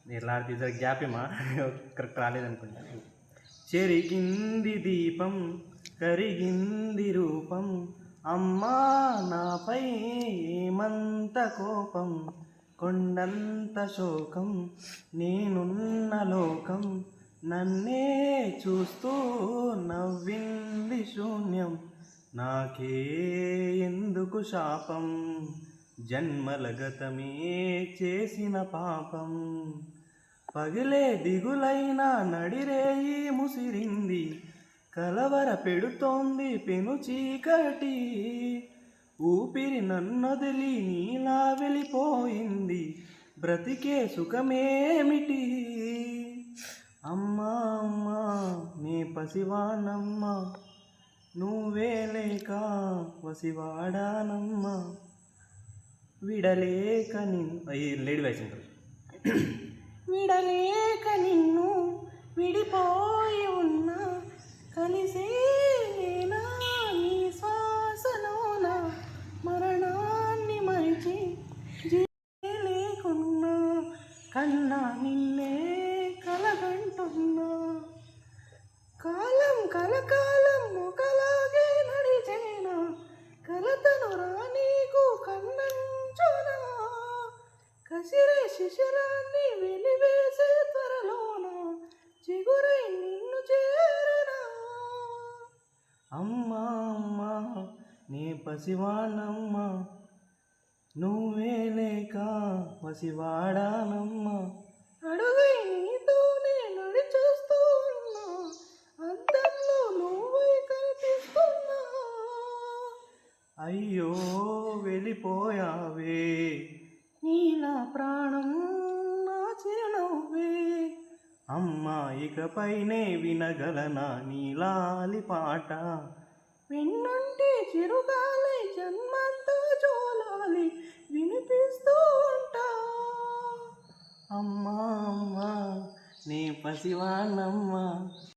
ఎలా తీసారు గ్యాప్ ఏమా కరెక్ట్ రాలేదనుకుంటా. చెరిగింది దీపం కరిగింది రూపం, అమ్మా నాపై ఏమంత కోపం, కొండంత శోకం నేనున్న లోకం, నన్నే చూస్తూ నవ్వింది శూన్యం, నాకే ఎందుకు శాపం, జన్మల గతమే చేసిన పాపం, పగిలే దిగులైన నడిరేయి ముసిరింది, కలవర పెడుతోంది పెను చీకటి, ఊపిరి నన్నొదిలి నీలా వెళ్ళిపోయింది, బ్రతికే సుఖమేమిటి, అమ్మా అమ్మా నీ పసివానమ్మా, నువ్వే లేక వసివాడానమ్మా, విడలేక నిన్ను లేడీ వాయిస్ ఉంటుంది. విడలేక నిన్ను విడిపోయి ఉన్నా, కలిసే నేనా నీ శ్వాసలోన, మరణాన్ని మరిచి లేకున్నా, కన్నా నిన్నే కలగంటున్నా, కాలం కలకాలం ఒకలాగే నడిచేనా, కలతను రానీకు కన్నంచునా, కసిరే శిశిరాన్ని వెలివేసే త్వరలోన, చిగురై నిన్ను చేరనా, అమ్మా అమ్మా నీ పసివానమ్మా, నువ్వే లేక వసివాడానమ్మా, అడుగై నీతోనే నడిచూస్తూ ఉన్నా, అద్దంలో నువ్వై కనిపిస్తున్నా, అయ్యో వెళ్ళిపోయావే నీలా ప్రాణం నా చిరునవ్వే, అమ్మా ఇకపైనే వినగలనా నీలాలి పాట, వెన్నుంటే చిరుగాలై జన్మంతా జోలాలి వినిపిస్తూ ఉంటా, అమ్మా అమ్మా నీ పసివానమ్మా.